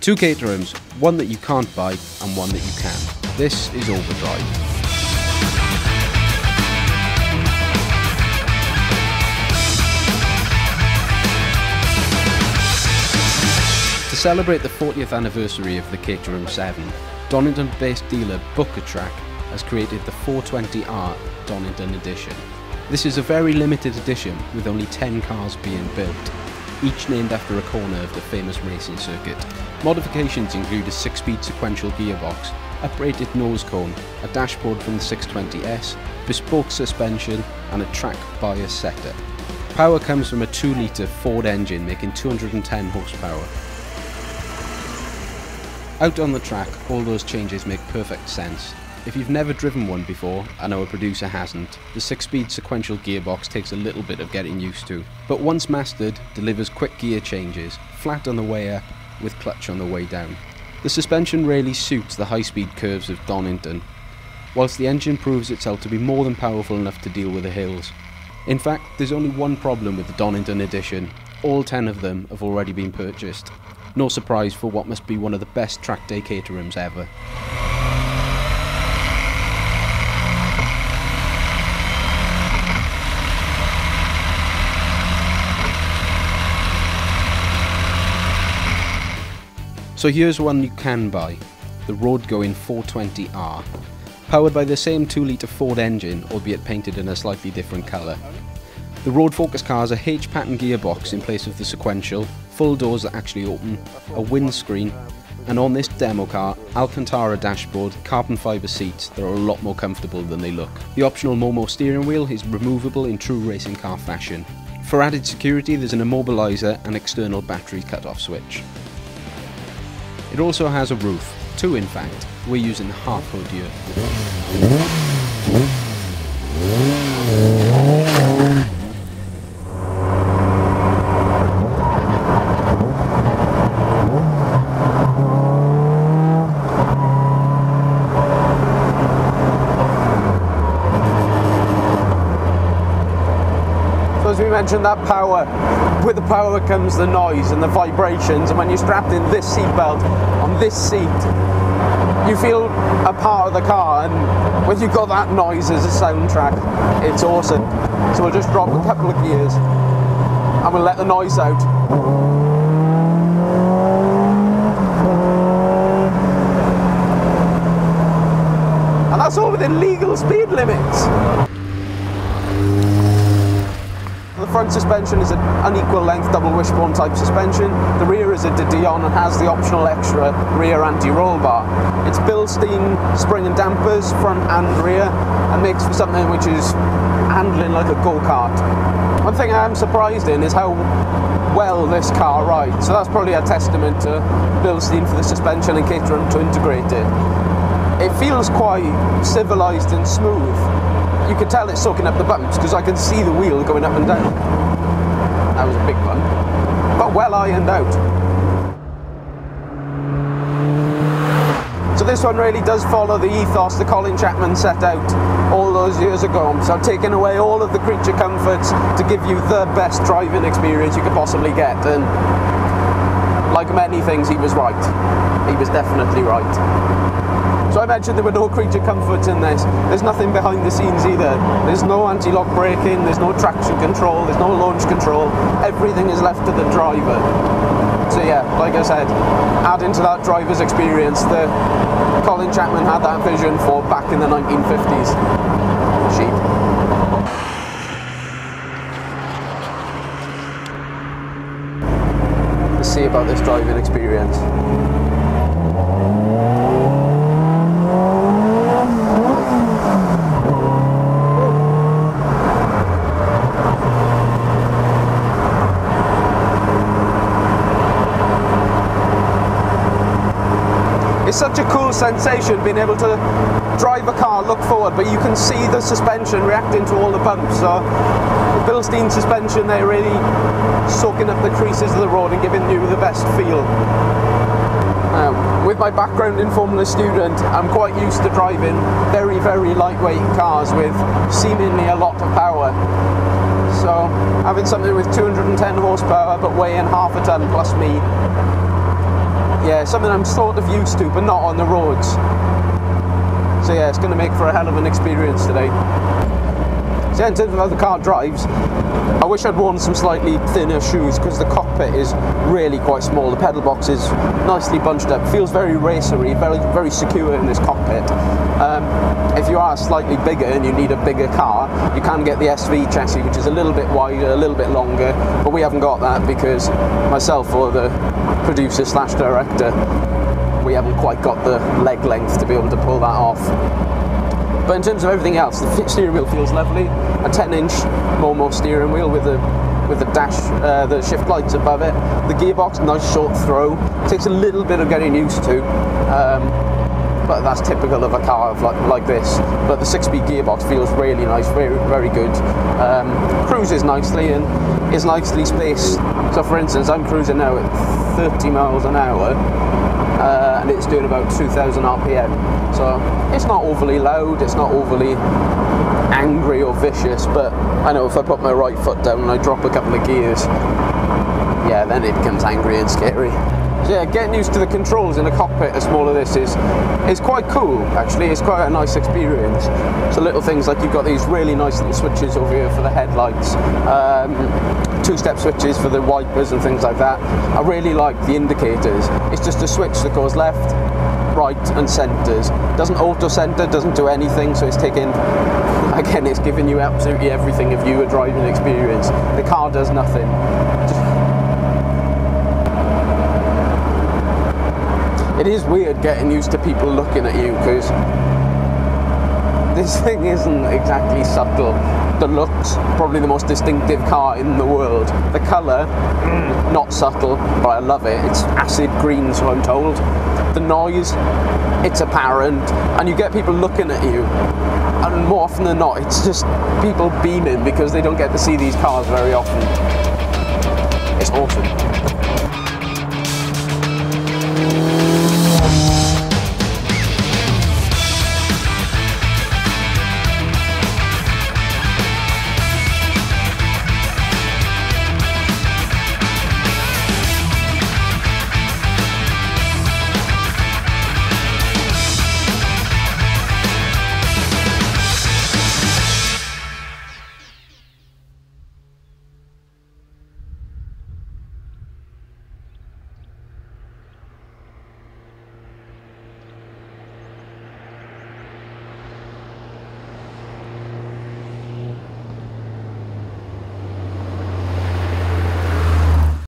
Two Caterhams, one that you can't buy and one that you can. This is Overdrive. To celebrate the 40th anniversary of the Caterham 7, Donington-based dealer Booker Track has created the 420R Donington edition. This is a very limited edition with only 10 cars being built, each named after a corner of the famous racing circuit. Modifications include a 6-speed sequential gearbox, uprated nose cone, a dashboard from the 620S, bespoke suspension and a track bias setup. Power comes from a 2-litre Ford engine making 210 horsepower. Out on the track, all those changes make perfect sense. If you've never driven one before, I know a producer hasn't, the 6-speed sequential gearbox takes a little bit of getting used to, but once mastered, delivers quick gear changes, flat on the way up, with clutch on the way down. The suspension really suits the high-speed curves of Donington, whilst the engine proves itself to be more than powerful enough to deal with the hills. In fact, there's only one problem with the Donington edition. All 10 of them have already been purchased. No surprise for what must be one of the best track day Caterhams ever. So here's one you can buy, the road-going 420R. Powered by the same 2-litre Ford engine, albeit painted in a slightly different colour. The road focus car has a H-pattern gearbox in place of the sequential, full doors that actually open, a windscreen, and on this demo car, Alcantara dashboard, carbon fibre seats that are a lot more comfortable than they look. The optional Momo steering wheel is removable in true racing car fashion. For added security, there's an immobiliser and external battery cut-off switch. It also has a roof, 2 in fact. We're using the half hood here. So as we mentioned, that power, with the power comes the noise and the vibrations, and when you're strapped in this seatbelt on this seat, you feel a part of the car, and when you've got that noise as a soundtrack, it's awesome. So we'll just drop a couple of gears and we'll let the noise out. And that's all within legal speed limits. The front suspension is an unequal length double wishbone type suspension. The rear is a de Dion and has the optional extra rear anti-roll bar. It's Bilstein spring and dampers, front and rear, and makes for something which is handling like a go-kart. One thing I am surprised in is how well this car rides. So that's probably a testament to Bilstein for the suspension and Caterham to integrate it. It feels quite civilised and smooth. You can tell it's soaking up the bumps because I can see the wheel going up and down. That was a big bump, but well ironed out. So this one really does follow the ethos that Colin Chapman set out all those years ago. So taking away all of the creature comforts to give you the best driving experience you could possibly get. And like many things, he was right. He was definitely right. So I mentioned there were no creature comforts in this. There's nothing behind the scenes either. There's no anti-lock braking, there's no traction control, there's no launch control. Everything is left to the driver. So yeah, like I said, adding to that driver's experience that Colin Chapman had that vision for back in the 1950s. Sheep. Let's see about this driving experience. It's such a cool sensation being able to drive a car, look forward, but you can see the suspension reacting to all the bumps. So the Bilstein suspension, they're really soaking up the creases of the road and giving you the best feel. With my background in Formula Student, I'm quite used to driving very, very lightweight cars with seemingly a lot of power. So having something with 210 horsepower but weighing half a ton plus me, yeah, yeah, something I'm sort of used to, but not on the roads. So yeah, it's going to make for a hell of an experience today. So yeah, in terms of how the car drives, I wish I'd worn some slightly thinner shoes because the cockpit is really quite small. The pedal box is nicely bunched up, feels very racery, very secure in this cockpit. If you are slightly bigger and you need a bigger car, you can get the SV chassis, which is a little bit wider, a little bit longer, but we haven't got that because myself or the producer / director, we haven't quite got the leg length to be able to pull that off. But in terms of everything else, the steering wheel feels lovely. A 10-inch Momo steering wheel with the dash, the shift lights above it. The gearbox, nice short throw. It takes a little bit of getting used to, but that's typical of a car like this. But the 6-speed gearbox feels really nice, very good. Cruises nicely and is nicely spaced. So for instance, I'm cruising now at 30 miles an hour. And it's doing about 2,000 RPM. So it's not overly loud, it's not overly angry or vicious, but I know if I put my right foot down and I drop a couple of gears, yeah, then it becomes angry and scary. So yeah, getting used to the controls in a cockpit as small as this is quite cool, actually. It's quite a nice experience. So little things like you've got these really nice little switches over here for the headlights, 2-step switches for the wipers and things like that. I really like the indicators. It's just a switch that goes left, right and centres. Doesn't auto-centre, doesn't do anything, so it's taking, again, it's giving you absolutely everything if you a driving experience. The car does nothing. It is weird getting used to people looking at you because this thing isn't exactly subtle. The looks, probably the most distinctive car in the world. The colour, not subtle, but I love it. It's acid green, so I'm told. The noise, it's apparent, and you get people looking at you. And more often than not, it's just people beaming because they don't get to see these cars very often. It's awesome.